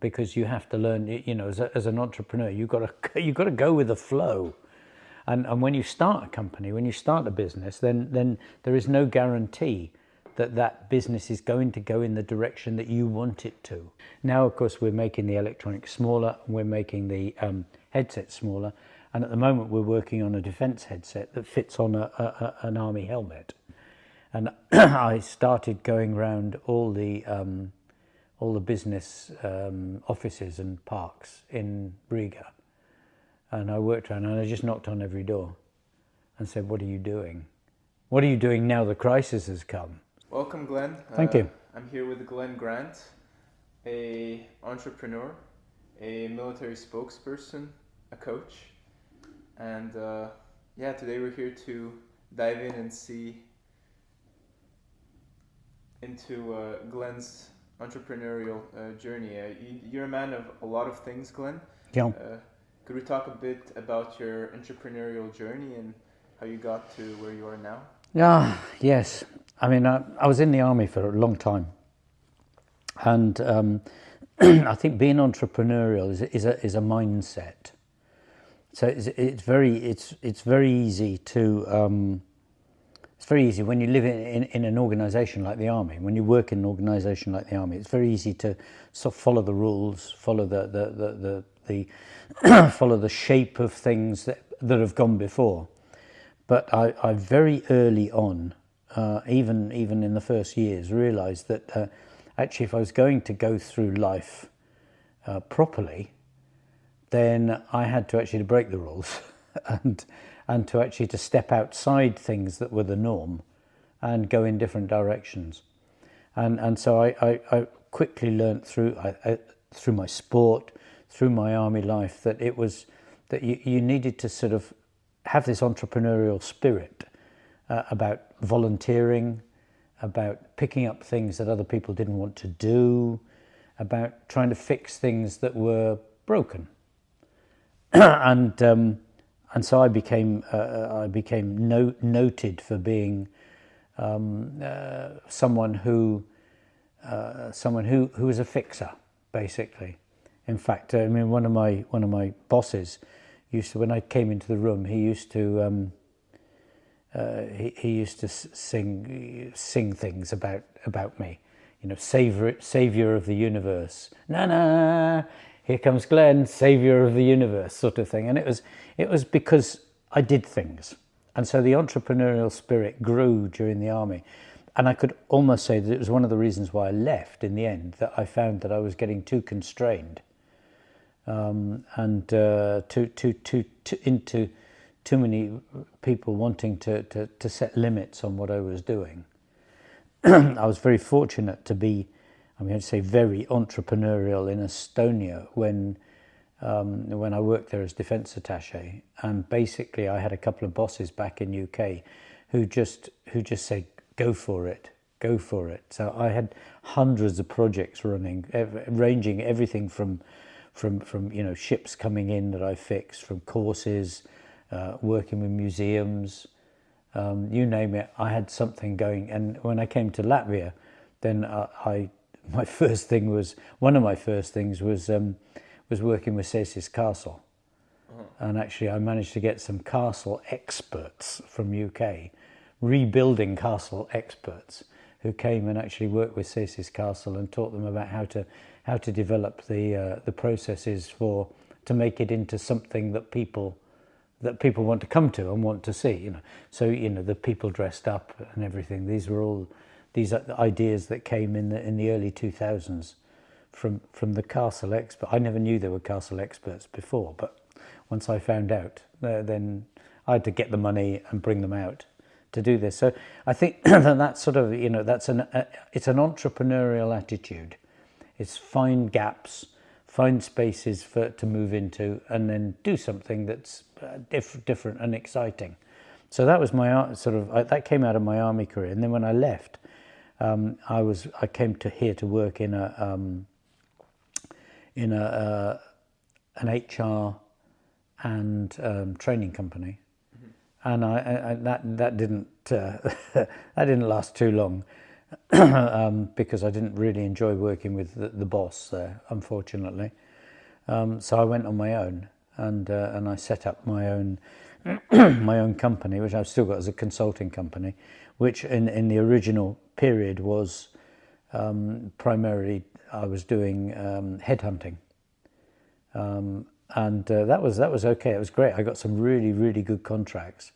because you have to learn, you know, as an entrepreneur, you've got to go with the flow. And when you start a company, when you start a business, then there is no guarantee that that business is going to go in the direction that you want it to. Now, of course, we're making the electronics smaller, we're making the headset smaller, and at the moment we're working on a defense headset that fits on an army helmet. And I started going around all the business offices and parks in Riga. And I worked around and I just knocked on every door and said, what are you doing? What are you doing now the crisis has come? Welcome, Glenn. Thank you. I'm here with Glen Grant, a entrepreneur, a military spokesperson, a coach. And today we're here to dive in and see into Glen's entrepreneurial journey. You're a man of a lot of things, Glen. Yeah. Could we talk a bit about your entrepreneurial journey and how you got to where you are now? Yeah, yes. I mean, I was in the army for a long time. And I think being entrepreneurial is a mindset. So it's very easy to... It's very easy when you live in an organisation like the army. When you work in an organisation like the army, it's very easy to sort of follow the rules, follow the follow the shape of things that have gone before. But I very early on, even in the first years, realised that actually, if I was going to go through life properly, then I had to actually break the rules and to actually to step outside things that were the norm and go in different directions. And so I quickly learnt through my sport, through my army life, that it was that you needed to sort of have this entrepreneurial spirit about volunteering, about picking up things that other people didn't want to do, about trying to fix things that were broken. And so I became noted for being someone who was a fixer, basically. In fact, I mean, one of my bosses used to, when I came into the room, he used to sing things about me, you know, savior of the universe. Na. Here comes Glen, saviour of the universe, sort of thing. And it was because I did things. And so the entrepreneurial spirit grew during the army. And I could almost say that it was one of the reasons why I left in the end, that I found that I was getting too constrained into too many people wanting to set limits on what I was doing. I was very fortunate to be, I'm going to say, very entrepreneurial in Estonia when I worked there as defence attaché, and basically I had a couple of bosses back in UK who just said, go for it. So I had hundreds of projects running, ranging everything from you know, ships coming in that I fixed, from courses, working with museums, you name it. I had something going, and when I came to Latvia, then one of my first things was working with Cesis Castle. And actually I managed to get some castle experts from UK, rebuilding castle experts, who came and actually worked with Cesis Castle and taught them about how to develop the processes to make it into something that people want to come to and want to see, you know. So, you know, the people dressed up and everything, these are the ideas that came in the early 2000s from the castle expert. I never knew there were castle experts before, but once I found out, then I had to get the money and bring them out to do this. So I think that's sort of, you know, it's an entrepreneurial attitude. It's find gaps, find spaces to move into, and then do something that's different and exciting. So that was my that came out of my army career. And then when I left, I came here to work in an HR and training company, and that didn't that didn't last too long. because I didn't really enjoy working with the boss there, unfortunately. So I went on my own, and I set up my own my own company, which I've still got as a consulting company, which in the original period was primarily I was doing headhunting, and that was okay. It was great. I got some really good contracts,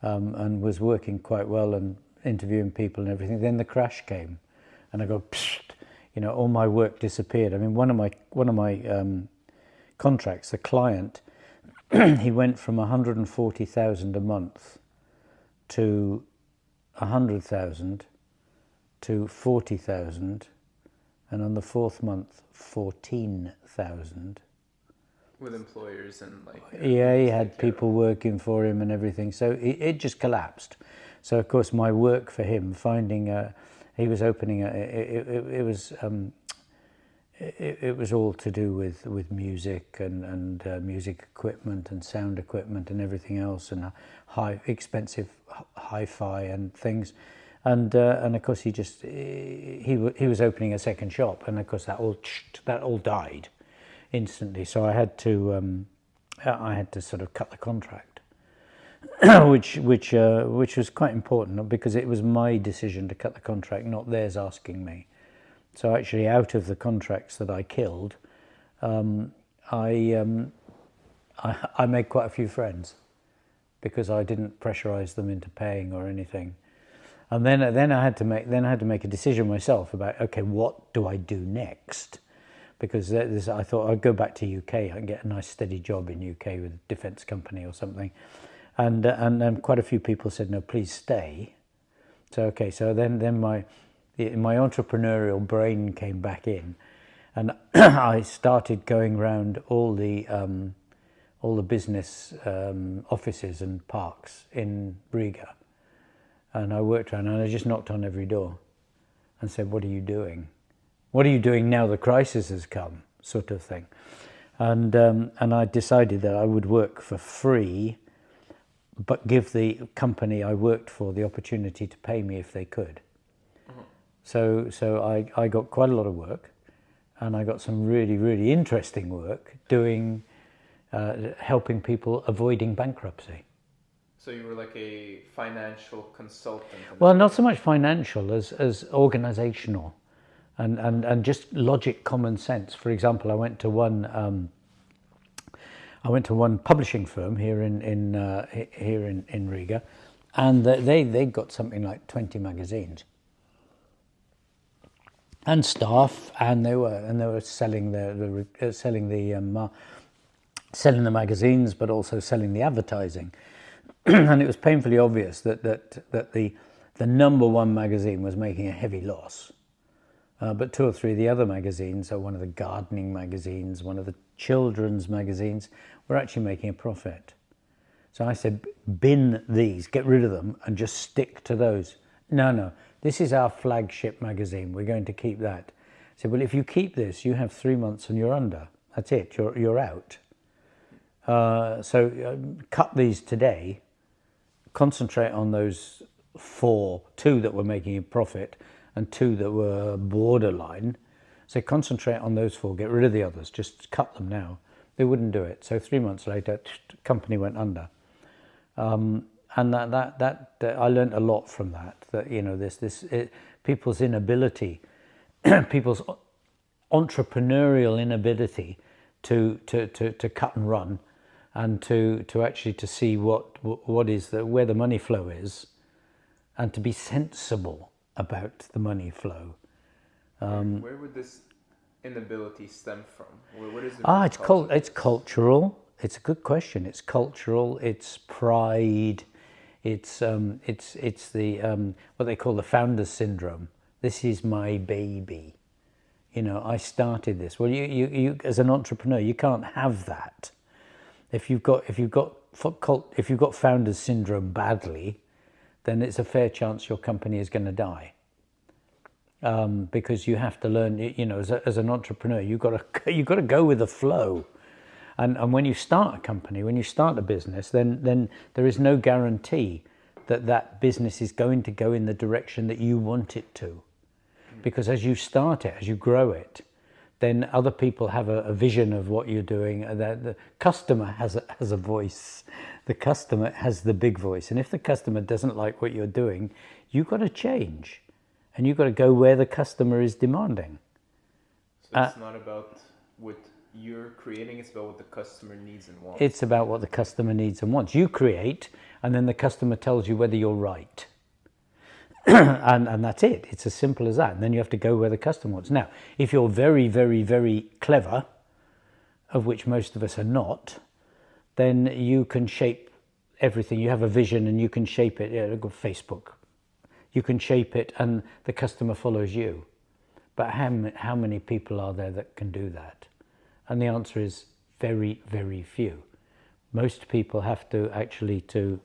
and was working quite well and interviewing people and everything. Then the crash came, and I go, psst, all my work disappeared. I mean, one of my contracts, the client, he went from 140,000 a month to 100,000 to 40,000, and on the fourth month, 14,000. With employers and yeah, he had people working for him and everything, so it just collapsed. So of course my work for him, he was opening it was all to do with music and music equipment and sound equipment and everything else, and expensive hi-fi and things, and of course he was opening a second shop, and of course that all died instantly. So I had to sort of cut the contract, which was quite important, because it was my decision to cut the contract, not theirs asking me. So actually, out of the contracts that I killed, I made quite a few friends, because I didn't pressurize them into paying or anything. And then I had to make a decision myself about, okay, what do I do next? Because I thought I'd go back to UK and get a nice steady job in UK with a defence company or something, and quite a few people said, no, please stay. So okay, so then my entrepreneurial brain came back in, and I started going around all the business offices and parks in Riga, and I worked around, and I just knocked on every door and said, what are you doing? What are you doing now the crisis has come, sort of thing. And I decided that I would work for free, but give the company I worked for the opportunity to pay me if they could. So I got quite a lot of work, and I got some really interesting work doing, helping people avoiding bankruptcy. So you were like a financial consultant? Well, not so much financial as organizational. And just logic, common sense. For example, I went to one publishing firm here in Riga, and they got something like 20 magazines and staff, and they were selling selling the magazines, but also selling the advertising. And it was painfully obvious that the number one magazine was making a heavy loss. But two or three of the other magazines, so one of the gardening magazines, one of the children's magazines, were actually making a profit. So I said, bin these, get rid of them, and just stick to those. No, this is our flagship magazine. We're going to keep that. I said, well, if you keep this, you have 3 months and you're under. That's it, you're out. So cut these today, concentrate on those two that were making a profit, and 2 that were borderline. So concentrate on those 4, get rid of the others, just cut them now. They wouldn't do it. So 3 months later, company went under. And that I learned a lot from that. That people's inability, people's entrepreneurial inability to cut and run, and to actually to see what is where the money flow is, and to be sensible about the money flow. Where would this inability stem from? What is it? It's cultural. It's a good question. It's cultural. It's pride. It's the what they call the founder's syndrome. This is my baby. I started this. Well, you as an entrepreneur, you can't have that. If you've got founder's syndrome badly, then it's a fair chance your company is going to die. Because you have to learn, as an entrepreneur, you've got to go with the flow. And when you start a company, when you start a business, then there is no guarantee that business is going to go in the direction that you want it to. because as you start it, as you grow it, then other people have a vision of what you're doing. The customer has a voice. The customer has the big voice. And if the customer doesn't like what you're doing, you've got to change. And you've got to go where the customer is demanding. So it's not about what you're creating, it's about what the customer needs and wants. It's about what the customer needs and wants. You create, and then the customer tells you whether you're right. and that's it. It's as simple as that. And then you have to go where the customer wants. Now, if you're very, very, very clever, of which most of us are not, then you can shape everything. You have a vision and you can shape it. Yeah, look at Facebook. You can shape it and the customer follows you. But how many people are there that can do that? And the answer is very, very few. Most people have to actually to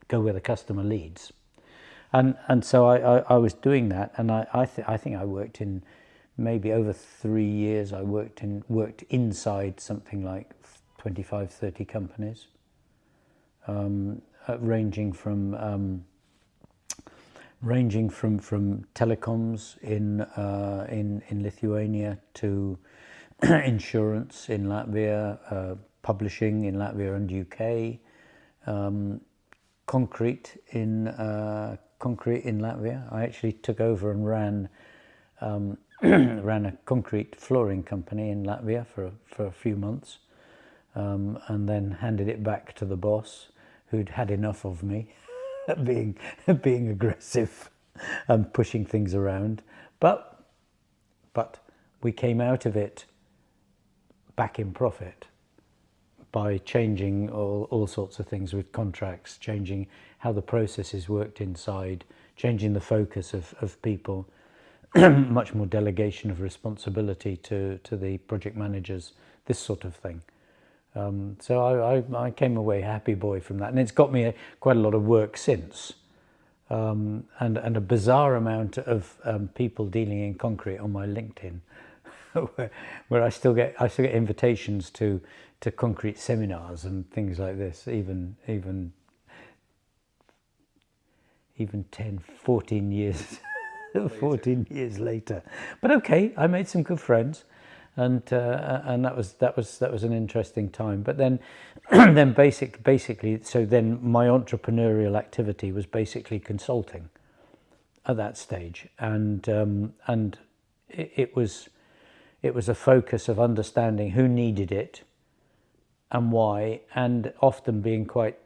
go where the customer leads. And so I was doing that, and I think I worked in maybe over 3 years. I worked inside something like 25, 30 companies, ranging from telecoms in Lithuania to insurance in Latvia, publishing in Latvia and UK, concrete in Latvia. I actually took over and ran a concrete flooring company in Latvia for a few months, and then handed it back to the boss, who'd had enough of me being aggressive and pushing things around. But we came out of it back in profit by changing all sorts of things with contracts, changing how the processes worked inside, changing the focus of people, much more delegation of responsibility to the project managers, this sort of thing. So I came away happy boy from that, and it's got me quite a lot of work since, and a bizarre amount of people dealing in concrete on my LinkedIn, where I still get invitations to concrete seminars and things like this, even 10, 14 years, 14 years later. But okay, I made some good friends, and that was an interesting time. But then basically, so then my entrepreneurial activity was basically consulting at that stage, and it was a focus of understanding who needed it and why, and often being quite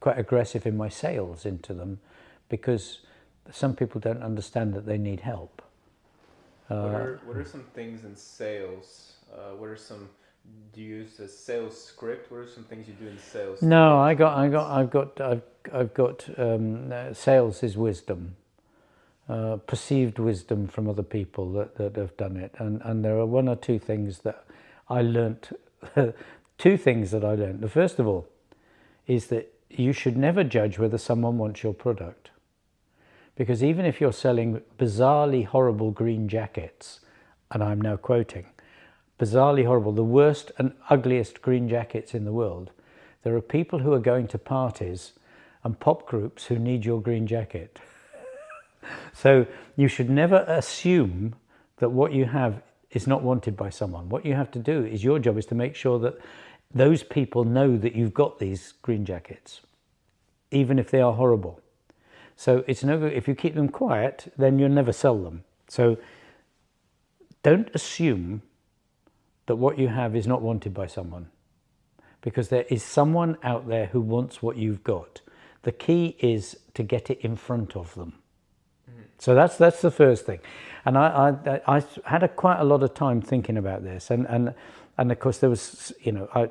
aggressive in my sales into them, because some people don't understand that they need help. What are some things in sales? Do you use a sales script? What are some things you do in sales? No, I've got sales is wisdom, perceived wisdom from other people that have done it, and there are one or two things that I learnt. Two things that I learned. The first of all is that you should never judge whether someone wants your product. Because even if you're selling bizarrely horrible green jackets, and I'm now quoting, bizarrely horrible, the worst and ugliest green jackets in the world, there are people who are going to parties and pop groups who need your green jacket. So you should never assume that what you have is not wanted by someone. What you have to do is, your job is to make sure that those people know that you've got these green jackets, even if they are horrible. So it's no good if you keep them quiet, then you'll never sell them. So don't assume that what you have is not wanted by someone, because there is someone out there who wants what you've got. The key is to get it in front of them. So that's the first thing. And I had quite a lot of time thinking about this, and of course there was, I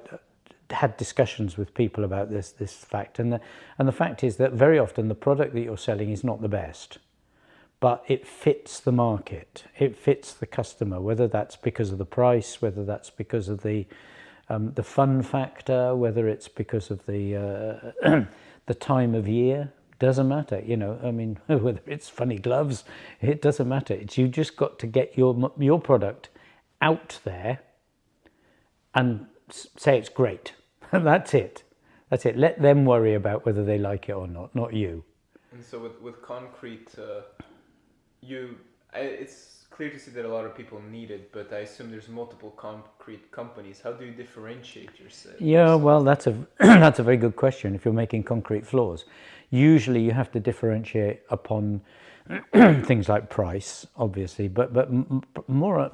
had discussions with people about this fact, and the fact is that very often the product that you're selling is not the best, but it fits the market, it fits the customer, whether that's because of the price, whether that's because of the fun factor, whether it's because of the the time of year. Doesn't matter, I mean, whether it's funny gloves, it doesn't matter. You just got to get your product out there and say it's great. That's it. Let them worry about whether they like it or not you. And so with concrete, it's clear to see that a lot of people need it, but I assume there's multiple concrete companies. How do you differentiate yourself? Yeah, well, that's a that's a very good question. If you're making concrete floors, usually you have to differentiate upon things like price, obviously, but more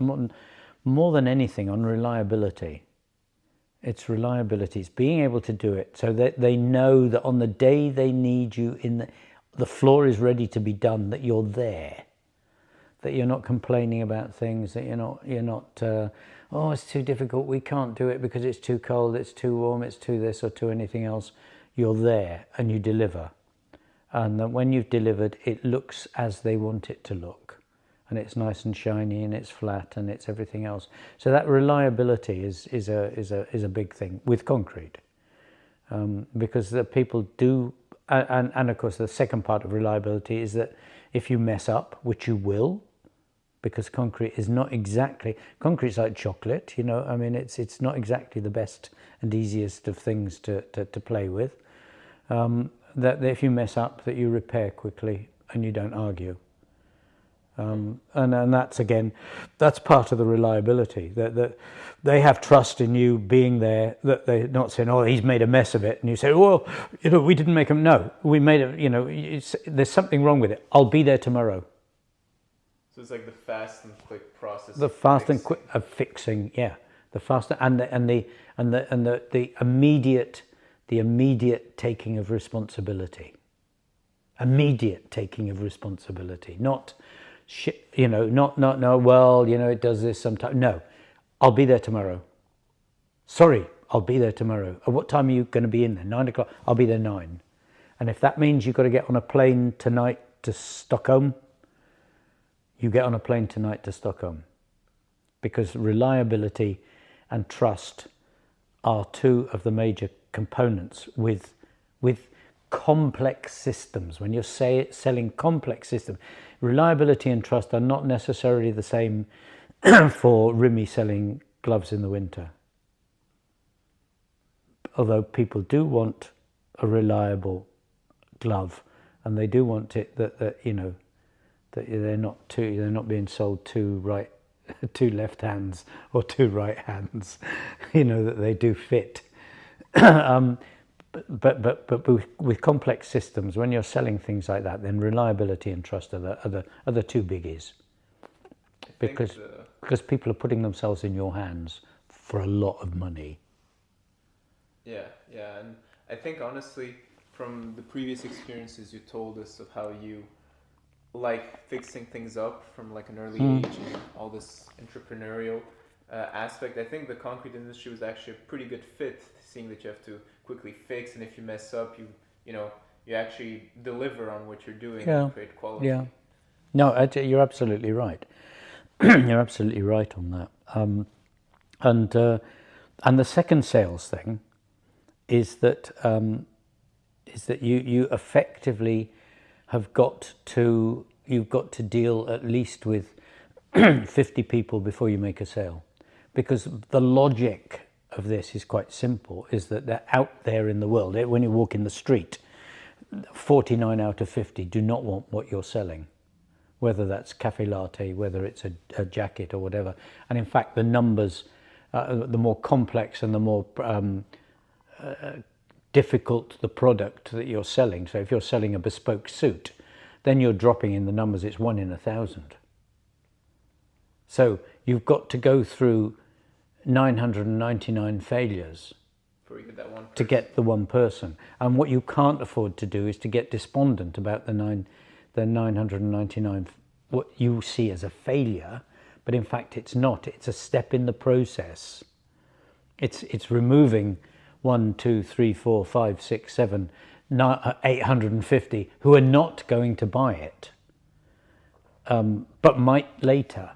than anything on reliability. It's reliability. It's being able to do it so that they know that on the day they need you the floor is ready to be done, that you're there, that you're not complaining about things, that you're not oh, it's too difficult, we can't do it because it's too cold, it's too warm, it's too this or too anything else. You're there and you deliver. And then when you've delivered, it looks as they want it to look. And it's nice and shiny and it's flat and it's everything else. So that reliability is a big thing with concrete. Because the people do, and of course the second part of reliability is that if you mess up, which you will, because concrete is not exactly, concrete's like chocolate, you know, I mean, it's not exactly the best and easiest of things to play with. That if you mess up, that you repair quickly and you don't argue. And that's, again, that's part of the reliability, that they have trust in you being there, that they're not saying, oh, he's made a mess of it, and you say, well, you know, we didn't make him. No, we made it, you know, there's something wrong with it, I'll be there tomorrow. So it's like the fast and quick process. The fast and quick of fixing, yeah. The faster and the immediate taking of responsibility. Immediate taking of responsibility, not you know, not no. Well, you know, it does this sometimes. No, I'll be there tomorrow. Sorry, I'll be there tomorrow. At what time are you going to be in there? 9 o'clock. I'll be there 9. And if that means you've got to get on a plane tonight to Stockholm, you get on a plane tonight to Stockholm, because reliability and trust are two of the major components with complex systems. When you're selling complex systems, reliability and trust are not necessarily the same for Rimi selling gloves in the winter. Although people do want a reliable glove, and they do want it that you know, that they're not being sold two left hands or two right hands, you know, that they do fit. But with complex systems, when you're selling things like that, then reliability and trust are the two biggies. Because people are putting themselves in your hands for a lot of money. Yeah, and I think honestly, from the previous experiences you told us of how you like fixing things up from like an early age and all this entrepreneurial aspect, I think the concrete industry was actually a pretty good fit, seeing that you have to quickly fix, and if you mess up, you actually deliver on what you're doing and create quality. Yeah. No, you're absolutely right. You're absolutely right on that. And the second sales thing is that you effectively you've got to deal at least with 50 people before you make a sale, because the logic of this is quite simple, is that they're out there in the world. When you walk in the street, 49 out of 50 do not want what you're selling, whether that's cafe latte, whether it's a jacket or whatever. And in fact, the numbers, the more complex and the more difficult the product that you're selling. So if you're selling a bespoke suit, then you're dropping in the numbers, it's 1 in 1,000. So you've got to go through 999 failures to get the one person. And what you can't afford to do is to get despondent about the 999, what you see as a failure, but in fact it's not. It's a step in the process. It's removing 1, 2, 3, 4, 5, 6, 7, 850 who are not going to buy it, but might later,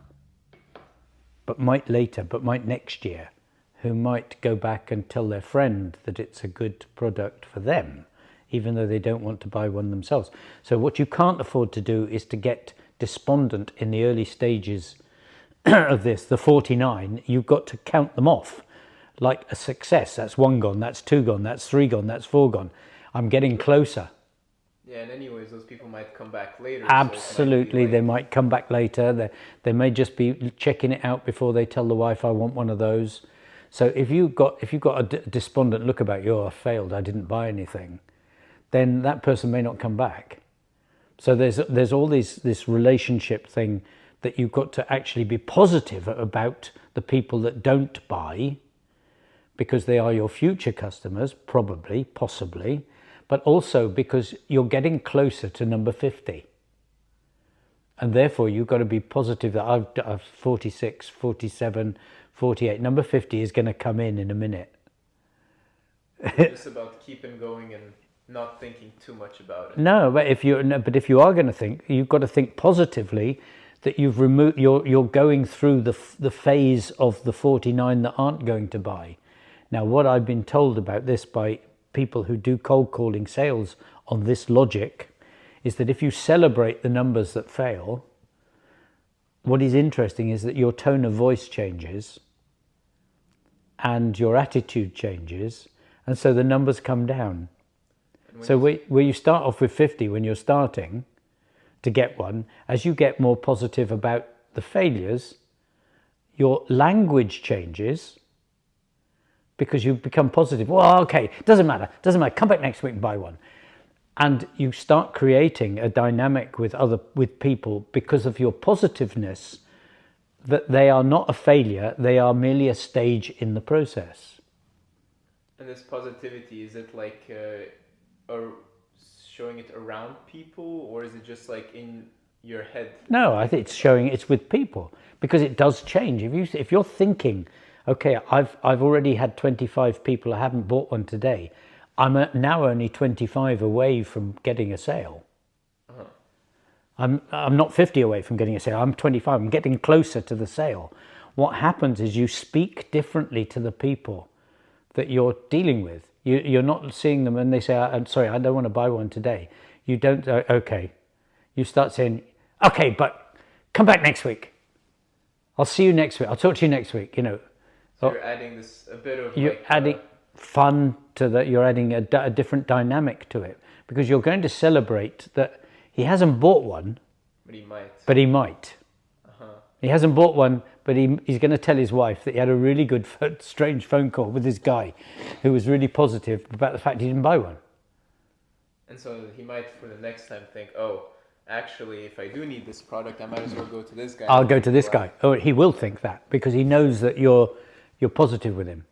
but might next year, who might go back and tell their friend that it's a good product for them, even though they don't want to buy one themselves. So what you can't afford to do is to get despondent in the early stages of this. The 49, you've got to count them off like a success. That's 1 gone, that's 2 gone, that's 3 gone, that's 4 gone. I'm getting closer. Yeah, and anyways, those people might come back later. Absolutely, So they might come back later. They may just be checking it out before they tell the wife, "I want one of those." So if you've got a despondent look about you, "I failed, I didn't buy anything," then that person may not come back. So there's all this relationship thing that you've got to actually be positive about the people that don't buy, because they are your future customers, probably, possibly, but also because you're getting closer to number 50. And therefore you've got to be positive that I've 46, 47, 48. Number 50 is going to come in a minute. It's about keeping going and not thinking too much about it. No, but if you are going to think, you've got to think positively that you've removed, you're going through the phase of the 49 that aren't going to buy. Now, what I've been told about this by people who do cold calling sales on this logic is that if you celebrate the numbers that fail, what is interesting is that your tone of voice changes and your attitude changes, and so the numbers come down. So where you start off with 50 when you're starting to get one, as you get more positive about the failures, your language changes because you become positive. Well, okay, doesn't matter, come back next week and buy one. And you start creating a dynamic with people because of your positiveness, that they are not a failure, they are merely a stage in the process. And this positivity, is it like showing it around people, or is it just like in your head? No, I think it's with people, because it does change. If you're thinking, okay, I've already had 25 people, I haven't bought one today, I'm now only 25 away from getting a sale. I'm not 50 away from getting a sale, I'm 25, I'm getting closer to the sale. What happens is you speak differently to the people that you're dealing with. You're not seeing them and they say, "I'm sorry, I don't want to buy one today." You don't, okay. You start saying, "Okay, but come back next week. I'll see you next week. I'll talk to you next week." So you're adding a bit of you're adding fun to that. You're adding a different dynamic to it, because you're going to celebrate that he hasn't bought one, but he might. But he might. He hasn't bought one, but he's going to tell his wife that he had a really good, strange phone call with this guy who was really positive about the fact he didn't buy one. And so he might, for the next time, think, "Oh, actually, if I do need this product, I might as well go to this guy." I'll go to this guy. Or he will think that, because he knows that you're positive with him.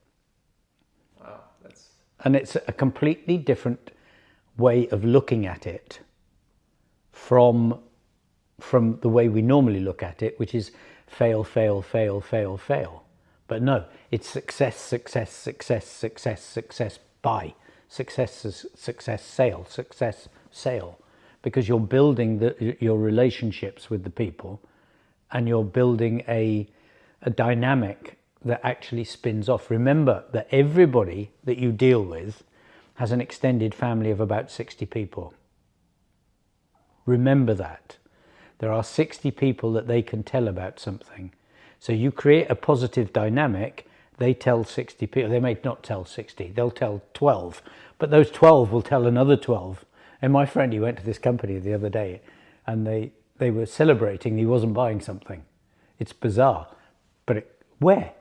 Wow, and it's a completely different way of looking at it from the way we normally look at it, which is fail, fail, fail, fail, fail. But no, it's success, success, success, success, success, buy, success, success, sale, success, sale. Because you're building your relationships with the people, and you're building a dynamic that actually spins off. Remember that everybody that you deal with has an extended family of about 60 people. Remember that. There are 60 people that they can tell about something. So you create a positive dynamic, they tell 60 people. They may not tell 60, they'll tell 12, but those 12 will tell another 12. And my friend, he went to this company the other day, and they were celebrating he wasn't buying something. It's bizarre. But where?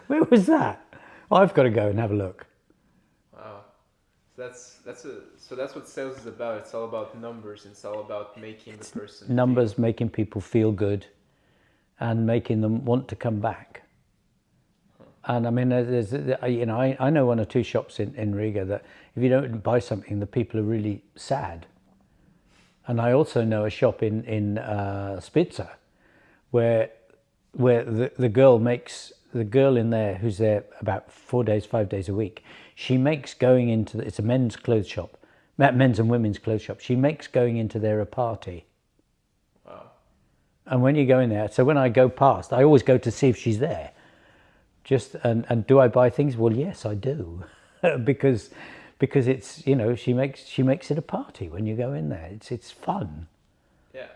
Where was that? I've got to go and have a look. Wow. So that's what sales is about. It's all about numbers. It's all about making the person numbers, making people feel good, and making them want to come back. And I mean, I know one or two shops in Riga that if you don't buy something, the people are really sad. And I also know a shop in Spitzer where the girl in there who's there about 5 days a week, she makes going into it's a men's clothes shop, men's and women's clothes shop. She makes going into there a party. Wow. And when you go in there, so when I go past, I always go to see if she's there. And do I buy things? Well, yes, I do, because it's, she makes it a party when you go in there. It's fun. Yeah.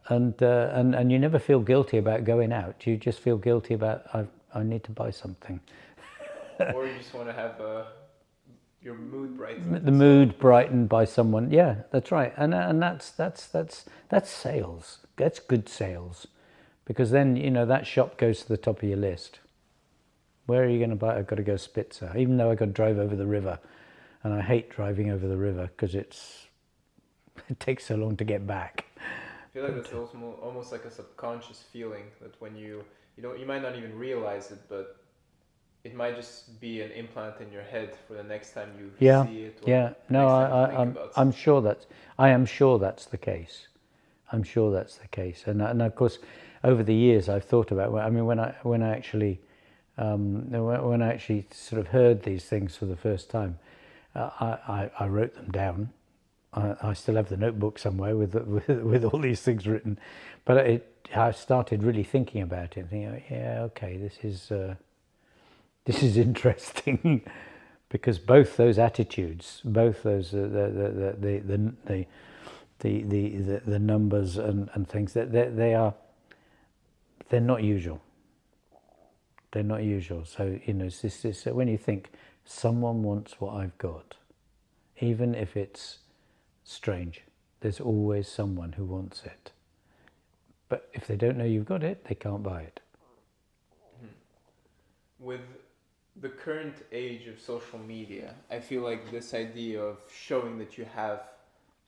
And you never feel guilty about going out. You just feel guilty about I need to buy something. Or you just want to have your mood brightened. The mood brightened by someone. Yeah, that's right. And that's sales. That's good sales, because then that shop goes to the top of your list. Where are you going to buy? I've got to go Spitzer, even though I got to drive over the river, and I hate driving over the river because it takes so long to get back. I feel like that's almost like a subconscious feeling that when you might not even realize it, but it might just be an implant in your head for the next time you see it. Or No, I'm sure I am sure that's the case. I'm sure that's the case, and of course, over the years I've thought about. I mean, when I actually sort of heard these things for the first time, I wrote them down. I still have the notebook somewhere with all these things written, but I started really thinking about it, thinking, yeah, okay, this is interesting, because both those attitudes, both those the numbers and things, they're not usual. They're not usual. So it's when you think someone wants what I've got, even if it's strange, there's always someone who wants it. But if they don't know you've got it, they can't buy it. With the current age of social media, I feel like this idea of showing that you have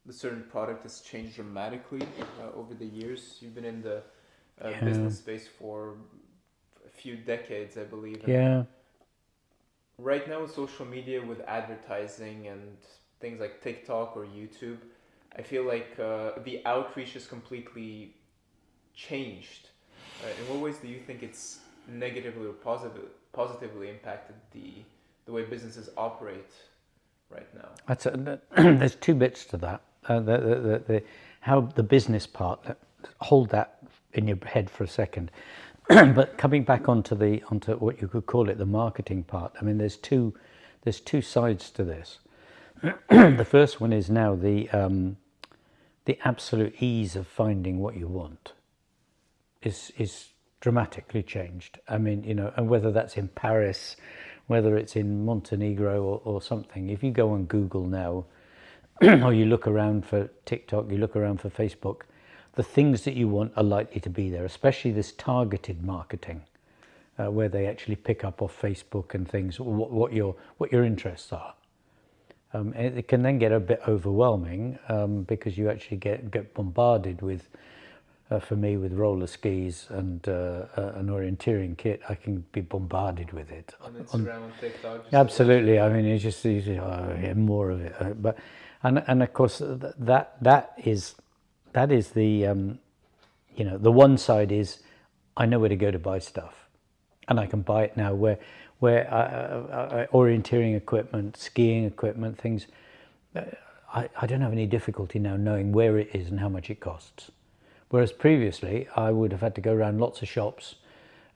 the certain product has changed dramatically over the years. You've been in the business space for a few decades, I believe. Yeah. Right now with social media, with advertising and things like TikTok or YouTube, I feel like the outreach has completely changed. In what ways do you think it's negatively or positively impacted the way businesses operate right now? There's two bits to that. How the business part, hold that in your head for a second. But coming back onto what you could call it, the marketing part. I mean, there's two sides to this. The first one is now the absolute ease of finding what you want is dramatically changed. I mean, and whether that's in Paris, whether it's in Montenegro or something, if you go on Google now, or you look around for TikTok, you look around for Facebook, the things that you want are likely to be there, especially this targeted marketing, where they actually pick up off Facebook and things, what your interests are. It can then get a bit overwhelming because you actually get bombarded with, for me, with roller skis and an orienteering kit. I can be bombarded with it. On Instagram, on TikTok. Absolutely. I mean, it's just more of it. But and of course that is the the one side is I know where to go to buy stuff, and I can buy it now. Where orienteering equipment, skiing equipment, things, I don't have any difficulty now knowing where it is and how much it costs. Whereas previously, I would have had to go around lots of shops,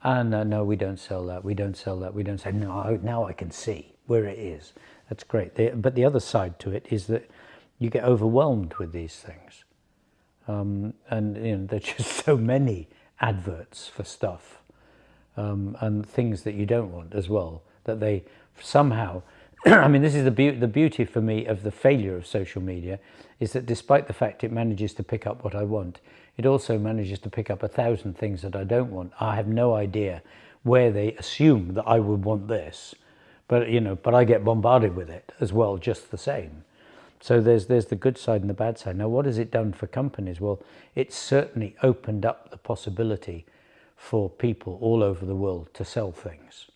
and no, we don't sell that, we don't sell that, we don't say, no, now I can see where it is. That's great. But the other side to it is that you get overwhelmed with these things. And there's just so many adverts for stuff. And things that you don't want as well, that they somehow, I mean, this is the beauty for me of the failure of social media, is that despite the fact it manages to pick up what I want, it also manages to pick up 1,000 things that I don't want. I have no idea where they assume that I would want this, but I get bombarded with it as well, just the same. So there's the good side and the bad side. Now, what has it done for companies? Well, it's certainly opened up the possibility for people all over the world to sell things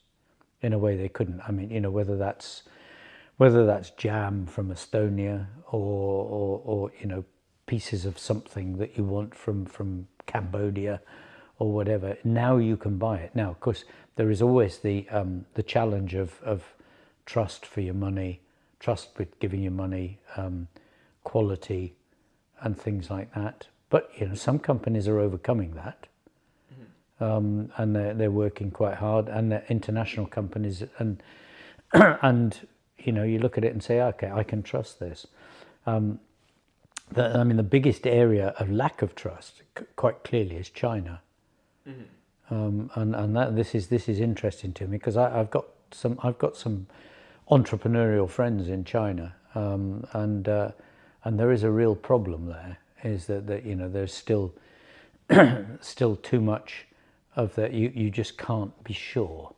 in a way they couldn't. I mean, whether that's jam from Estonia or pieces of something that you want from Cambodia or whatever. Now you can buy it. Now, of course, there is always the challenge of trust for your money, trust with giving you money, quality, and things like that. But some companies are overcoming that. And they're working quite hard, and they're international companies, and you look at it and say, okay, I can trust this. The biggest area of lack of trust, quite clearly, is China. And this is interesting to me, because I've got some entrepreneurial friends in China, and there is a real problem there. Is that you know there's still too much of that. You just can't be sure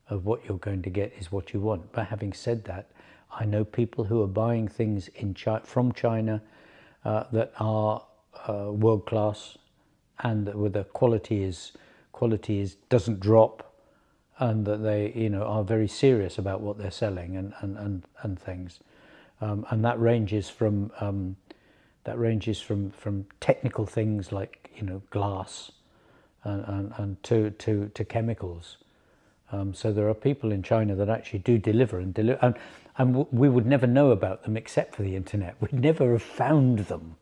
of what you're going to get is what you want. But having said that, I know people who are buying things from China that are world class, and where the quality doesn't drop, and that they are very serious about what they're selling and things, and that ranges from technical things like glass and to chemicals. So there are people in China that actually do deliver and we would never know about them except for the internet. We'd never have found them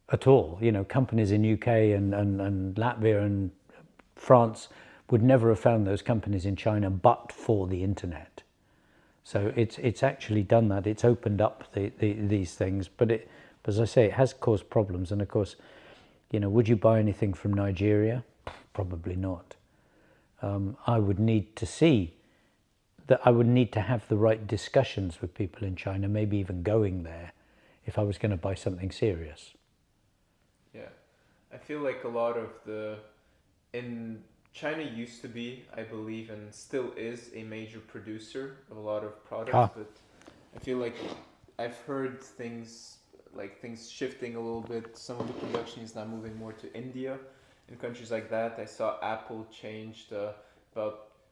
at all. Companies in UK and Latvia and France would never have found those companies in China but for the internet. So it's actually done that. It's opened up these things, but as I say, it has caused problems. And of course, would you buy anything from Nigeria? Probably not. I would need to see that. I would need to have the right discussions with people in China, maybe even going there, if I was going to buy something serious. Yeah, I feel like a lot of in China used to be, I believe, and still is a major producer of a lot of products, but I feel like I've heard things shifting a little bit. Some of the production is now moving more to India and countries like that. I saw Apple changed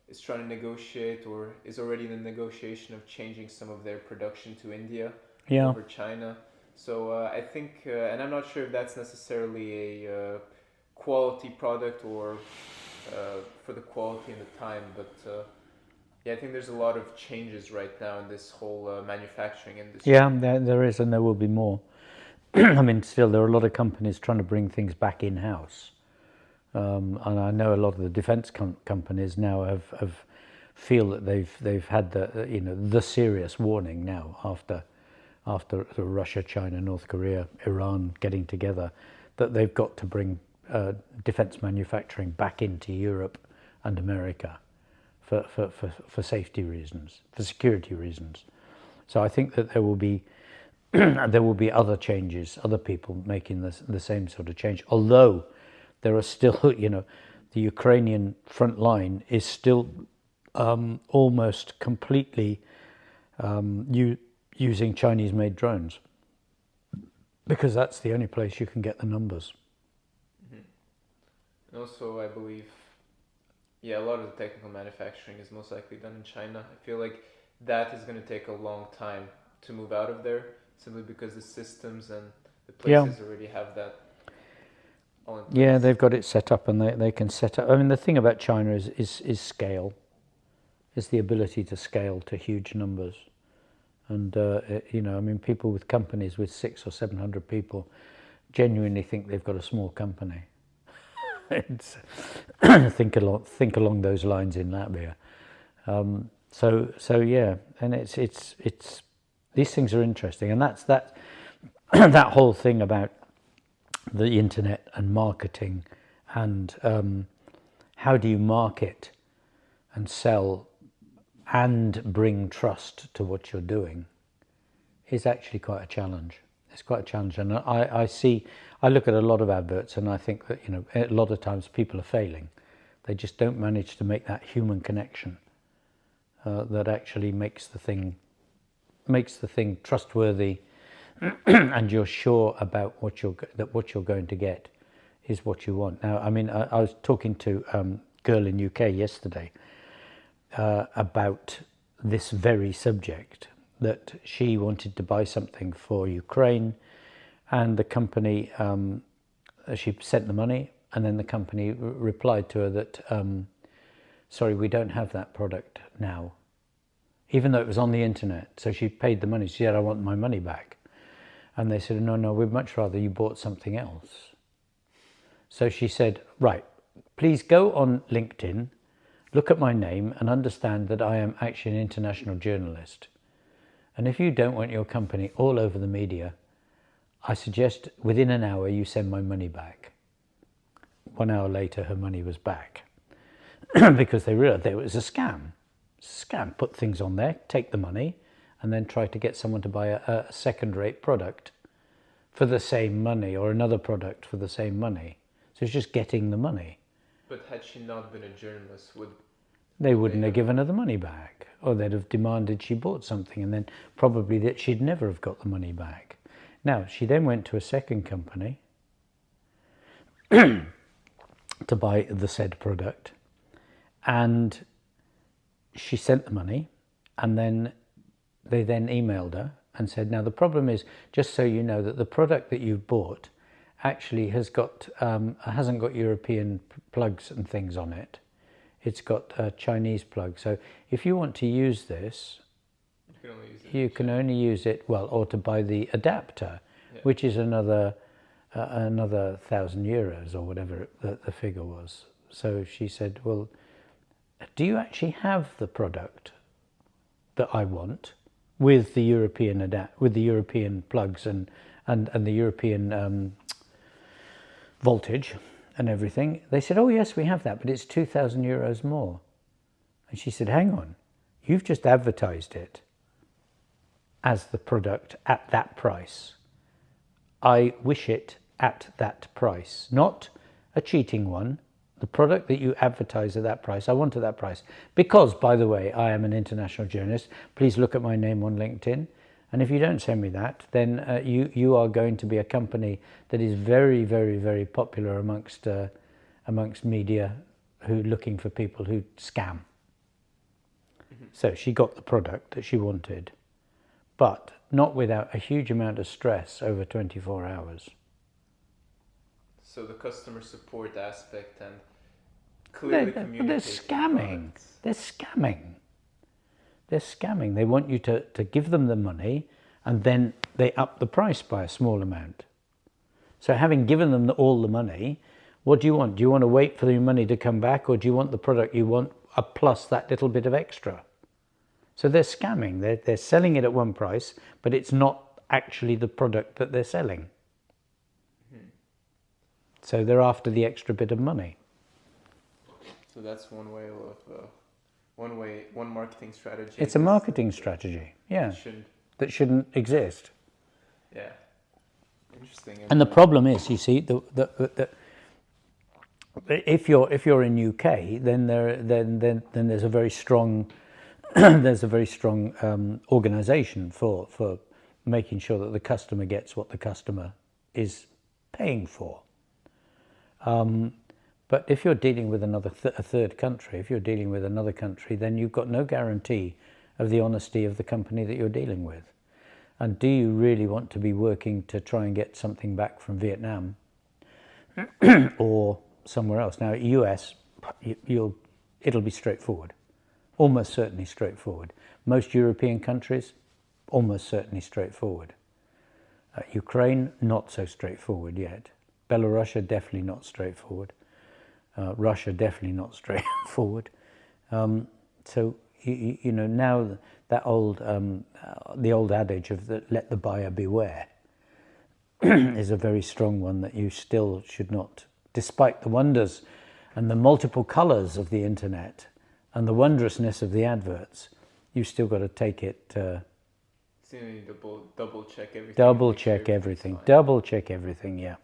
is trying to negotiate or is already in the negotiation of changing some of their production to India over China. So I think, and I'm not sure if that's necessarily a quality product or for the quality and the time, but I think there's a lot of changes right now in this whole manufacturing industry. Yeah, there is, and there will be more. I mean, still, there are a lot of companies trying to bring things back in-house. And I know a lot of the defense companies now feel that they've had the serious warning now after Russia, China, North Korea, Iran getting together, that they've got to bring defense manufacturing back into Europe and America for safety reasons, for security reasons. So I think that there will be other changes, other people making the same sort of change. Although there are still, the Ukrainian front line is still almost completely using Chinese-made drones, because that's the only place you can get the numbers. Mm-hmm. And also, I believe, a lot of the technical manufacturing is most likely done in China. I feel like that is going to take a long time to move out of there, simply because the systems and the places already have that all in place. Yeah, they've got it set up, and they can set up. I mean, the thing about China is scale, is the ability to scale to huge numbers. And, I mean, people with companies with 600 or 700 people genuinely think they've got a small company. Think along those lines in Latvia. So yeah, and it's these things are interesting, and that's that whole thing about the internet and marketing, and how do you market and sell and bring trust to what you're doing is actually quite a challenge. It's quite a challenge, and I look at a lot of adverts, and I think that a lot of times people are failing. They just don't manage to make that human connection that actually makes the thing trustworthy, and you're sure about what you're going to get is what you want. Now, I mean, I was talking to a girl in UK yesterday about this very subject, that she wanted to buy something for Ukraine, and the company, she sent the money, and then the company replied to her that, sorry, we don't have that product now, even though it was on the internet. So she paid the money. She said, I want my money back. And they said, no, we'd much rather you bought something else. So she said, right, please go on LinkedIn, look at my name, and understand that I am actually an international journalist. And if you don't want your company all over the media, I suggest within an hour you send my money back. 1 hour later, her money was back because they realized it was a scam. scam, put things on there, take the money, and then try to get someone to buy a second-rate product for the same money, or another product for the same money. So it's just getting the money. But had she not been a journalist, they wouldn't have given her the money back, or they'd have demanded she bought something, and then probably that she'd never have got the money back. Now, she then went to a second company to buy the said product, and she sent the money, and then they then emailed her and said, now the problem is, just so you know, that the product that you've bought actually hasn't got European plugs and things on it. It's got a Chinese plug. So if you want to use this, you can only use it, well, or to buy the adapter, which is another €1,000 or whatever the figure was. So she said, well, do you actually have the product that I want with the European plugs and the European voltage and everything? They said, oh yes, we have that, but it's €2,000 more. And she said, hang on, you've just advertised it as the product at that price. I wish it at that price, not a cheating one. The product that you advertise at that price, I want at that price. Because, by the way, I am an international journalist. Please look at my name on LinkedIn. And if you don't send me that, then you are going to be a company that is very, very, very popular amongst media who looking for people who scam. So she got the product that she wanted, but not without a huge amount of stress over 24 hours. So the customer support aspect and clearly communicating. They're scamming. They're scamming. They're scamming. They want you to give them the money, and then they up the price by a small amount. So having given them all the money, what do you want? Do you want to wait for the money to come back, or do you want the product you want plus that little bit of extra? So they're scamming. They're selling it at one price, but it's not actually the product that they're selling. So they're after the extra bit of money. So that's one way of one marketing strategy. It's a marketing strategy, yeah, that shouldn't exist. Yeah, interesting. And the problem is, you see, if you're in UK, then there's a very strong organisation for making sure that the customer gets what the customer is paying for. But if you're dealing with a third country, if you're dealing with another country, then you've got no guarantee of the honesty of the company that you're dealing with. And do you really want to be working to try and get something back from Vietnam or somewhere else? Now, US, it'll be straightforward, almost certainly straightforward. Most European countries, almost certainly straightforward. Ukraine, not so straightforward yet. Belarus, definitely not straightforward. Russia, definitely not straightforward. So you know, now that the old adage of let the buyer beware is a very strong one, that you still should not, despite the wonders and the multiple colours of the internet and the wondrousness of the adverts, you still got to take it. So you need to double check everything. Double check everything. Double check everything. Yeah.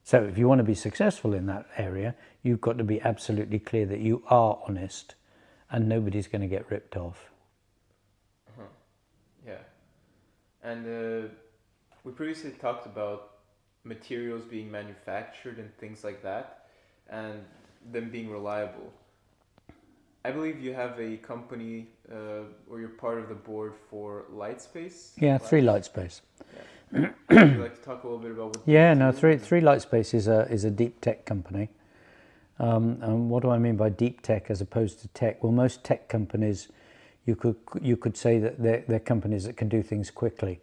So if you want to be successful in that area, you've got to be absolutely clear that you are honest and nobody's going to get ripped off. Yeah. And we previously talked about materials being manufactured and things like that, and them being reliable. I believe you have a company, or you're part of the board for LightSpace? Yeah, 3 LightSpace. Yeah. Would you like to talk a little bit about what? Yeah, no, 3 LightSpace is a deep tech company. And what do I mean by deep tech as opposed to tech? Well, most tech companies, you could say that they're companies that can do things quickly.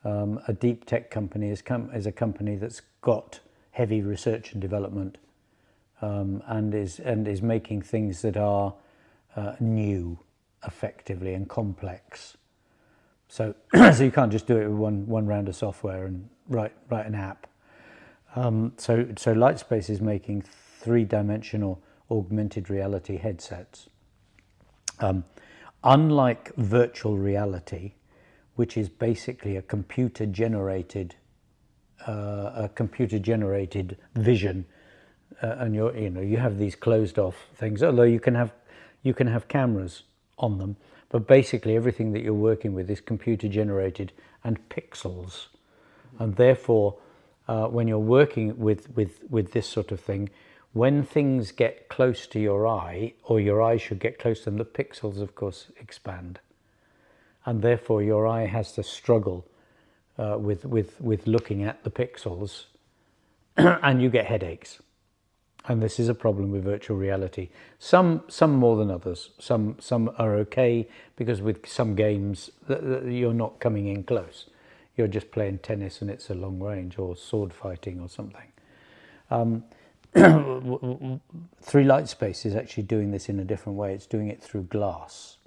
A deep tech company is a company that's got heavy research and development, and is making things that are new, effectively, and complex. So you can't just do it with one round of software and write an app. So LightSpace is making 3-dimensional augmented reality headsets. Unlike virtual reality, which is basically a computer generated vision, and you have these closed off things. Although you can have cameras on them, but basically everything that you're working with is computer generated and pixels, and therefore when you're working with this sort of thing, when things get close to your eye, or your eye should get close to them, the pixels of course expand, and therefore your eye has to struggle with looking at the pixels, and you get headaches. And this is a problem with virtual reality. Some more than others. Some are okay, because with some games you're not coming in close. You're just playing tennis and it's a long range, or sword fighting or something. 3 LightSpace is actually doing this in a different way. It's doing it through glass.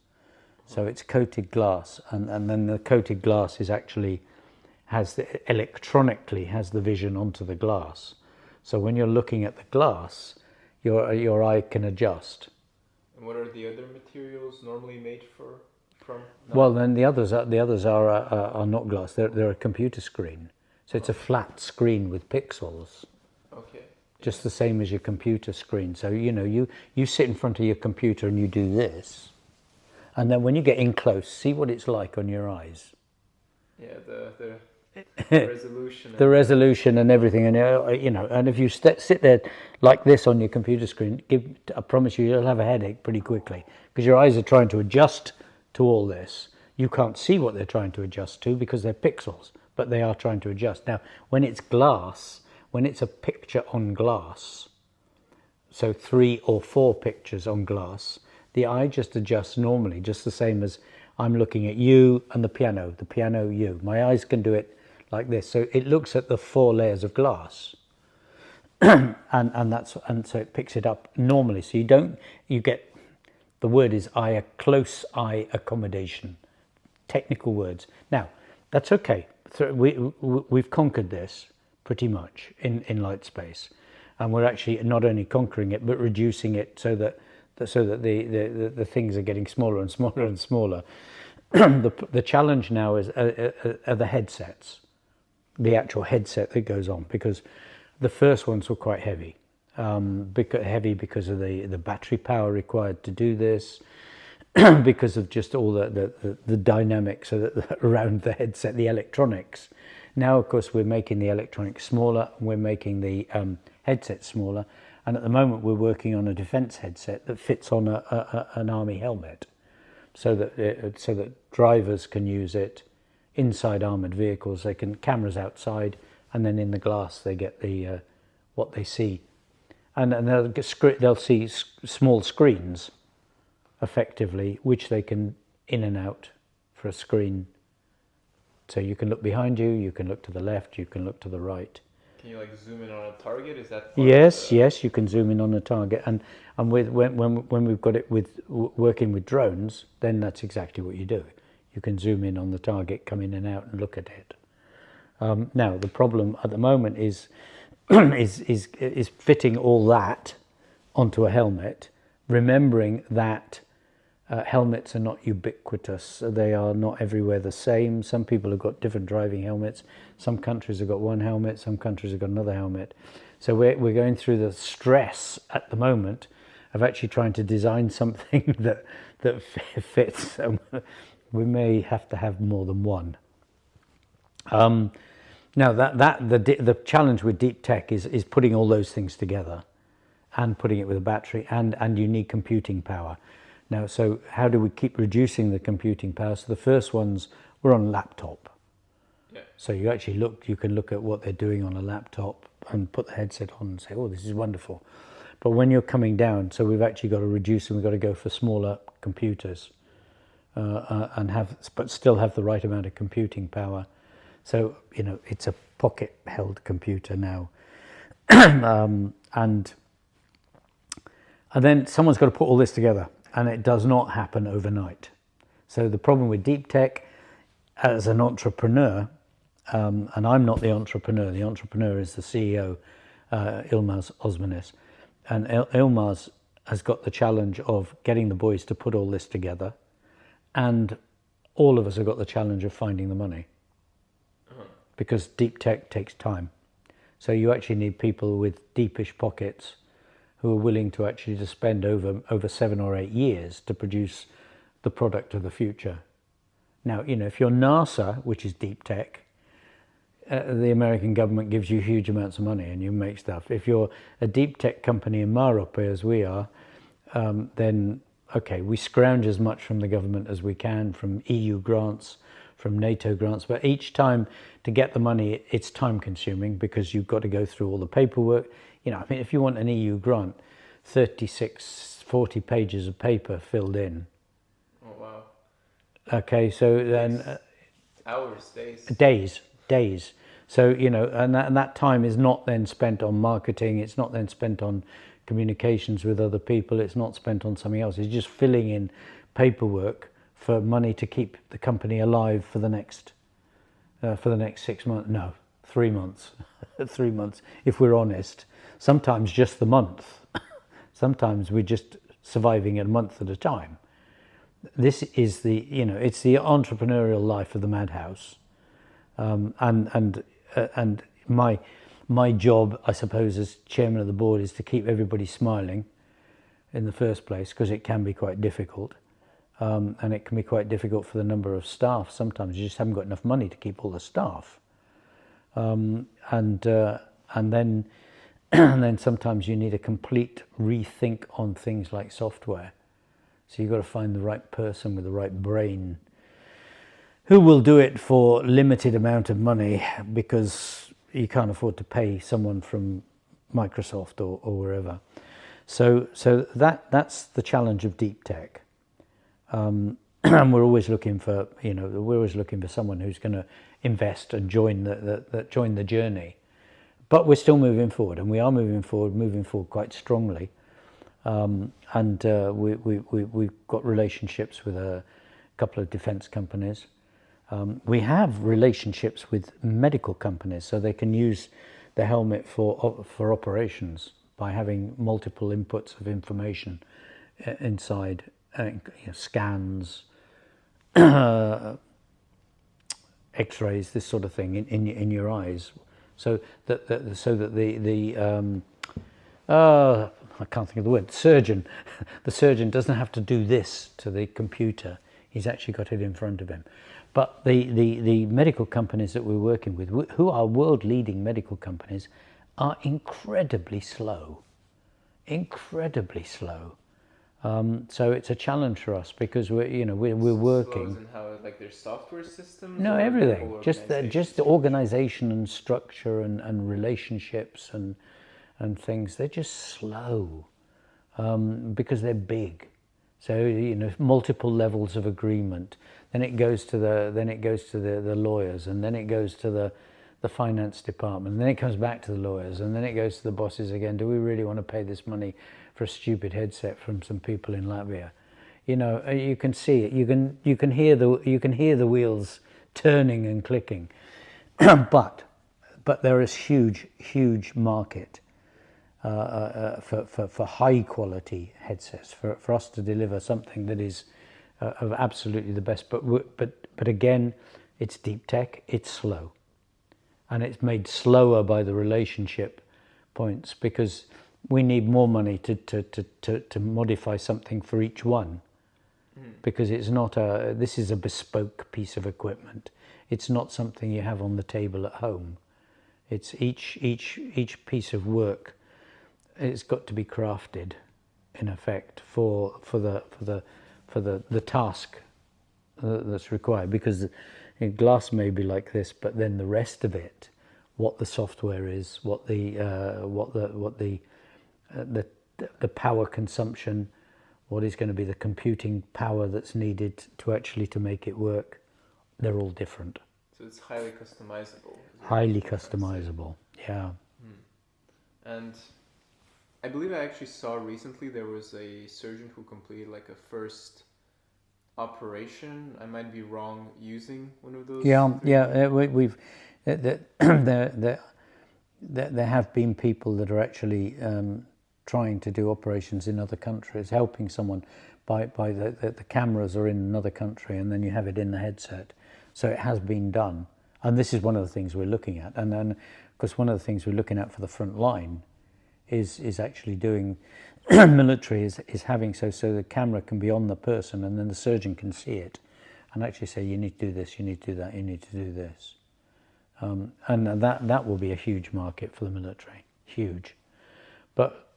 So it's coated glass, and then the coated glass is actually electronically has the vision onto the glass. So when you're looking at the glass, your eye can adjust. And what are the other materials normally made from? Well, then the others are not glass. They're a computer screen. So it's a flat screen with pixels. Okay. Just the same as your computer screen. So you sit in front of your computer and you do this, and then when you get in close, see what it's like on your eyes. Yeah, the resolution. The resolution and everything, and and if you sit there like this on your computer screen, I promise you'll have a headache pretty quickly, because your eyes are trying to adjust to all this. You can't see what they're trying to adjust to because they're pixels, but they are trying to adjust. Now, when it's glass, when it's a picture on glass, so 3 or 4 pictures on glass, the eye just adjusts normally, just the same as I'm looking at you and the piano you. My eyes can do it like this, so it looks at the 4 layers of glass, and so it picks it up normally. So you get, the word is close eye accommodation, technical words. Now that's okay. We've conquered this pretty much in LightSpace, and we're actually not only conquering it but reducing it so that the things are getting smaller and smaller and smaller. The challenge now is are the headsets. The actual headset that goes on, because the first ones were quite heavy, because of the battery power required to do this, because of just all the dynamics around the headset, the electronics. Now, of course, we're making the electronics smaller, and we're making the headset smaller, and at the moment we're working on a defense headset that fits on an army helmet, so that drivers can use it. Inside armoured vehicles, they can cameras outside, and then in the glass they get the what they see, and they'll see small screens, effectively, which they can in and out for a screen. So you can look behind you, you can look to the left, you can look to the right. Can you zoom in on a target? Is that yes, you can zoom in on a target, and when we've got it with working with drones, then that's exactly what you do. You can zoom in on the target, come in and out and look at it. Now the problem at the moment is is fitting all that onto a helmet, remembering that helmets are not ubiquitous. They are not everywhere the same. Some people have got different driving helmets. Some countries have got one helmet, some countries have got another helmet. So we're going through the stress at the moment of actually trying to design something that fits. We may have to have more than one. Now the challenge with deep tech is putting all those things together, and putting it with a battery, and you need computing power. Now, so how do we keep reducing the computing power? So the first ones were on laptop. Yeah. So you can look at what they're doing on a laptop and put the headset on and say, oh, this is wonderful. But when you're coming down, so we've actually got to reduce, and we've got to go for smaller computers. But still have the right amount of computing power. So it's a pocket-held computer now, and then someone's got to put all this together, and it does not happen overnight. So the problem with deep tech, as an entrepreneur, and I'm not the entrepreneur. The entrepreneur is the CEO, Ilmaz Osmanis, and Ilmaz has got the challenge of getting the boys to put all this together, and all of us have got the challenge of finding the money, because deep tech takes time. So you actually need people with deepish pockets who are willing to actually to spend over 7 or 8 years to produce the product of the future. Now, if you're NASA, which is deep tech, the American government gives you huge amounts of money and you make stuff. If you're a deep tech company in Marope, as we are, then okay, we scrounge as much from the government as we can, from EU grants, from NATO grants, but each time to get the money, it's time consuming because you've got to go through all the paperwork. If you want an EU grant, 36, 40 pages of paper filled in. Oh, wow. Okay, so then... hours, Days. So, and that time is not then spent on marketing, it's not then spent on communications with other people, it's not spent on something else. It's just filling in paperwork for money to keep the company alive for the next 6 months. No, 3 months. 3 months, if we're honest. Sometimes just the month. Sometimes we're just surviving a month at a time. This is it's the entrepreneurial life of the madhouse. And my job, I suppose, as chairman of the board, is to keep everybody smiling in the first place, because it can be quite difficult, and it can be quite difficult for the number of staff. Sometimes you just haven't got enough money to keep all the staff, and then and then sometimes you need a complete rethink on things like software. So you've got to find the right person with the right brain who will do it for limited amount of money, because you can't afford to pay someone from Microsoft or wherever. So that's the challenge of deep tech. And we're always looking for someone who's going to invest and join the journey. But we're still moving forward, and we are moving forward quite strongly. And we've got relationships with a couple of defense companies. We have relationships with medical companies, so they can use the helmet for operations by having multiple inputs of information inside, scans, X-rays, this sort of thing in your eyes, so that I can't think of the word, the surgeon doesn't have to do this to the computer. He's actually got it in front of him. But the medical companies that we're working with, who are world-leading medical companies, are incredibly slow. So it's a challenge for us, because we're working. Slows in how, like, their software systems? No, everything. Just the organization and structure and relationships and things. They're just slow, because they're big. So multiple levels of agreement. Then it goes to the lawyers, and then it goes to the finance department, and then it comes back to the lawyers, and then it goes to the bosses again. Do we really want to pay this money for a stupid headset from some people in Latvia? You can see it. You can hear the wheels turning and clicking. but there is huge market for high quality headsets, for us to deliver something that is of absolutely the best. But again, it's deep tech. It's slow, and it's made slower by the relationship points, because we need more money to modify something for each one, because it's not this is a bespoke piece of equipment. It's not something you have on the table at home. It's each piece of work. It's got to be crafted, in effect, for the task that's required. Because glass may be like this, but then the rest of it, what the software is, what the power consumption, what is going to be the computing power that's needed to make it work, they're all different. So it's highly customizable. Highly customizable, yeah. And I believe I actually saw recently there was a surgeon who completed like a first operation. I might be wrong using one of those. We've there have been people that are actually trying to do operations in other countries, helping someone by the cameras are in another country and then you have it in the headset. So it has been done. And this is one of the things we're looking at. And then, of course, one of the things we're looking at for the front line is actually doing military is having so the camera can be on the person and then the surgeon can see it and actually say, you need to do this, you need to do that, you need to do this. And that will be a huge market for the military, huge. But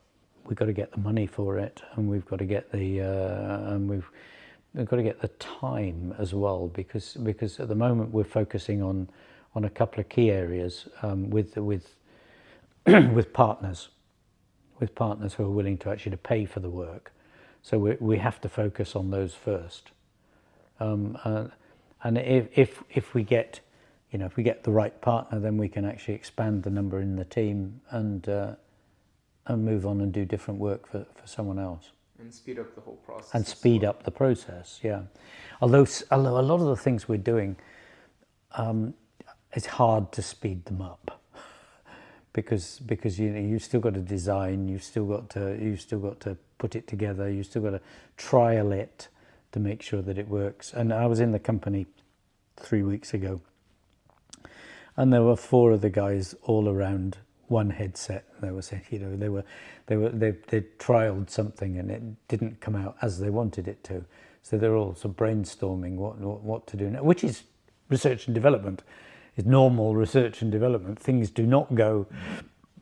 we've got to get the money for it, and we've got to get we've got to get the time as well, because at the moment we're focusing on a couple of key areas with partners who are willing to actually pay for the work. So we have to focus on those first. And if we get the right partner, then we can actually expand the number in the team and move on and do different work for someone else. And speed up the whole process. And speed up the process, yeah. Although a lot of the things we're doing, it's hard to speed them up because you've still got to design, you've still got to put it together, you've still got to trial it to make sure that it works. And I was in the company 3 weeks ago, and there were 4 of the guys all around one headset. They were saying, they trialed something and it didn't come out as they wanted it to. So they're all sort of brainstorming what to do now, which is research and development. It's normal research and development. Things do not go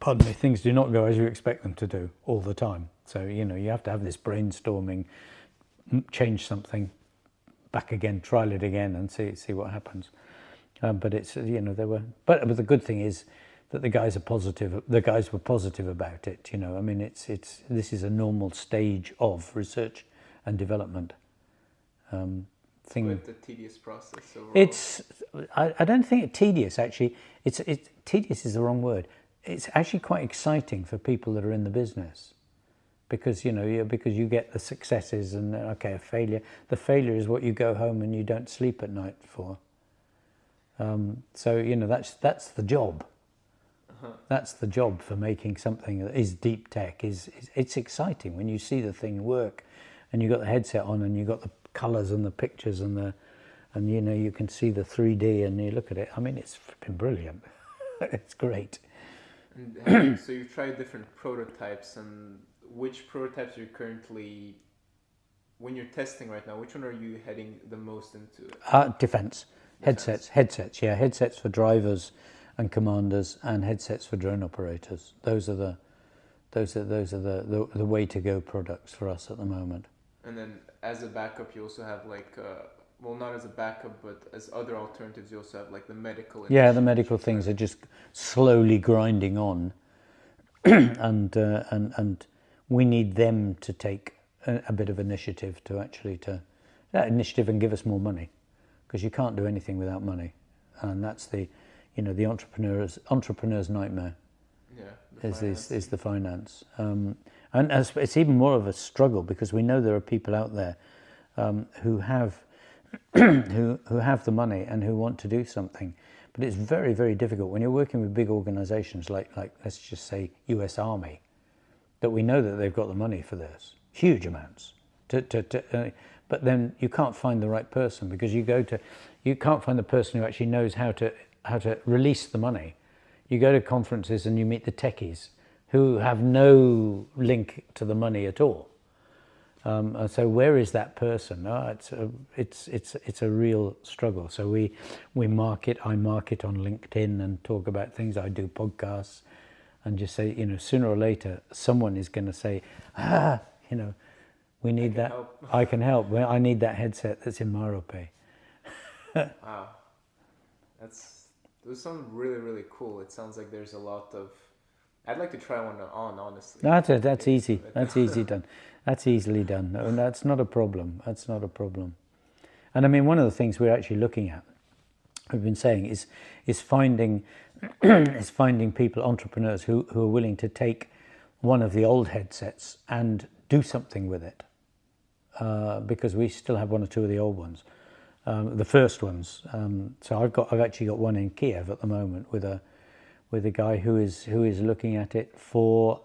as you expect them to do all the time. So you have to have this brainstorming, change something, back again, trial it again, and see what happens. But it's but the good thing is that the guys are positive. The guys were positive about it. I mean, this is a normal stage of research and development. Quite the tedious process overall. I don't think it's tedious actually. It's tedious is the wrong word. It's actually quite exciting for people that are in the business, because you get the successes and a failure. The failure is what you go home and you don't sleep at night for. So that's the job. That's the job for making something that is deep tech. It's exciting when you see the thing work, and you got the headset on, and you got the colours and the pictures and you can see the 3D and you look at it. I mean, it's flipping brilliant. It's great. And so you've tried different prototypes, and which prototypes are you currently, when you're testing right now, which one are you heading the most into? Defence. Headsets. Yeah, headsets for drivers and commanders, and headsets for drone operators. Those are the way to go products for us at the moment. And then as a backup, you also have not as a backup, but as other alternatives, you also have the medical. Yeah, the medical things are just slowly grinding on, and we need them to take a bit of initiative initiative and give us more money, because you can't do anything without money, and that's the entrepreneur's nightmare. Yeah, is the finance, and it's even more of a struggle, because we know there are people out there who have who have the money and who want to do something, but it's very, very difficult when you're working with big organizations like let's just say US Army, that we know that they've got the money for this, huge amounts, but then you can't find the right person, because you can't find the person who actually knows how to release the money. You go to conferences and you meet the techies who have no link to the money at all. So where is that person? It's a real struggle. So I market on LinkedIn and talk about things. I do podcasts and just say, sooner or later someone is going to say, we need that. I can help. I need that headset that's in Marope. Wow, those sound really, really cool. It sounds like there's a lot of. I'd like to try one on, honestly. That's easy. That's easy done. That's easily done. And that's not a problem. And I mean, one of the things we're actually looking at, we've been saying, is finding people, entrepreneurs who are willing to take one of the old headsets and do something with it, because we still have 1 or 2 of the old ones. The first ones. So I've actually got one in Kiev at the moment with a guy who is looking at it for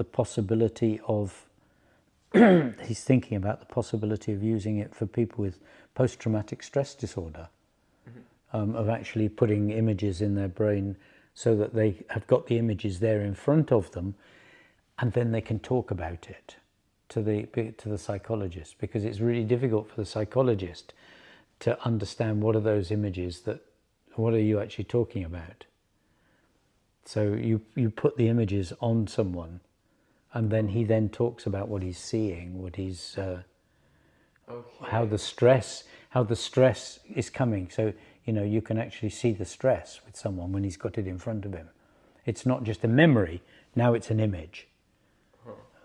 the possibility of, he's thinking about the possibility of using it for people with post-traumatic stress disorder, of actually putting images in their brain so that they have got the images there in front of them, and then they can talk about it to the psychologist, because it's really difficult for the psychologist to understand what are those images, what are you actually talking about. So you put the images on someone, and then he then talks about what he's seeing, what he's how the stress is coming. So you can actually see the stress with someone when he's got it in front of him. It's not just a memory, now it's an image.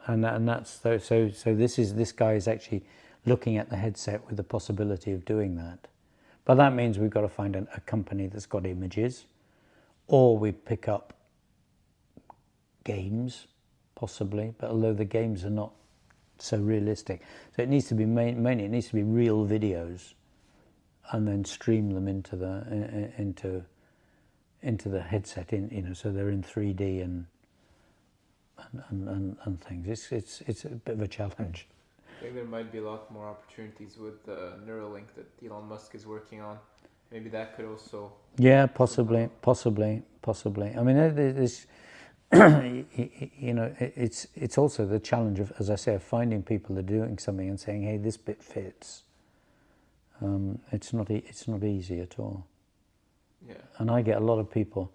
And that's so this guy is actually looking at the headset with the possibility of doing that. But that means we've got to find a company that's got images, or we pick up games, possibly, but although the games are not so realistic. So it needs to be mainly it needs to be real videos, and then stream them into the headset, so they're in 3D and things. It's a bit of a challenge. I think there might be a lot more opportunities with the Neuralink that Elon Musk is working on. Maybe that could also... Yeah, possibly. I mean, there's, it's also the challenge of, as I say, of finding people that are doing something and saying, hey, this bit fits. It's not easy at all. Yeah. And I get a lot of people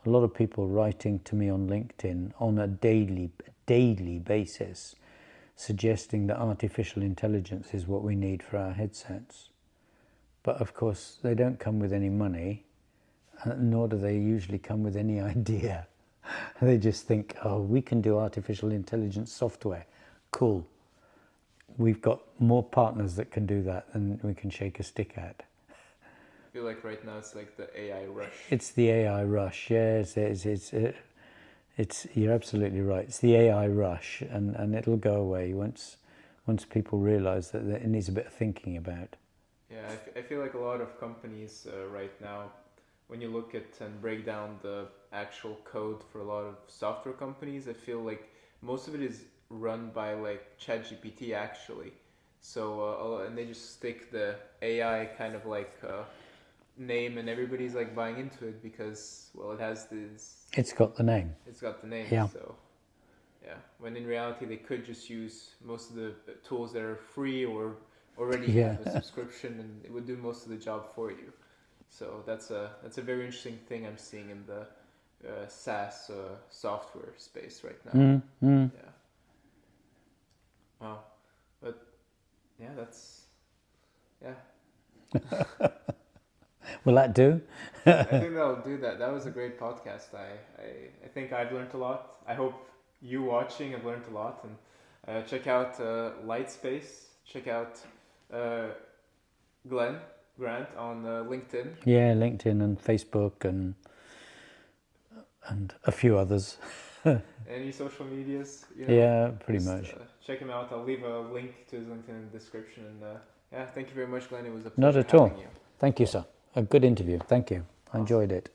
writing to me on LinkedIn on a daily basis, suggesting that artificial intelligence is what we need for our headsets. But of course, they don't come with any money, nor do they usually come with any idea. They just think, oh, we can do artificial intelligence software. Cool. We've got more partners that can do that than we can shake a stick at. I feel like right now it's like the AI rush. It's the AI rush, yes. It's you're absolutely right. It's the AI rush, and it'll go away once people realise that it needs a bit of thinking about. Yeah, I feel like a lot of companies right now, when you look at and break down the actual code for a lot of software companies, I feel like most of it is run by like ChatGPT actually. So and they just stick the AI kind of like name, and everybody's like buying into it because, well, it has this... It's got the name. It's got the name, yeah. So yeah. When in reality they could just use most of the tools that are free or already have a subscription, and it would do most of the job for you. So that's a very interesting thing I'm seeing in the SaaS software space right now. Yeah. Wow. But yeah, that's Will that do? I think that'll do that. That was a great podcast. I think I've learned a lot. I hope you watching have learned a lot. And check out LightSpace. Check out Glen Grant on LinkedIn. Yeah, LinkedIn and Facebook and a few others. Any social medias? Yeah, pretty much. Check him out. I'll leave a link to his LinkedIn in the description. And yeah, thank you very much, Glenn. It was a pleasure Not at all. having you. Thank you, sir. A good interview. Thank you. I enjoyed it.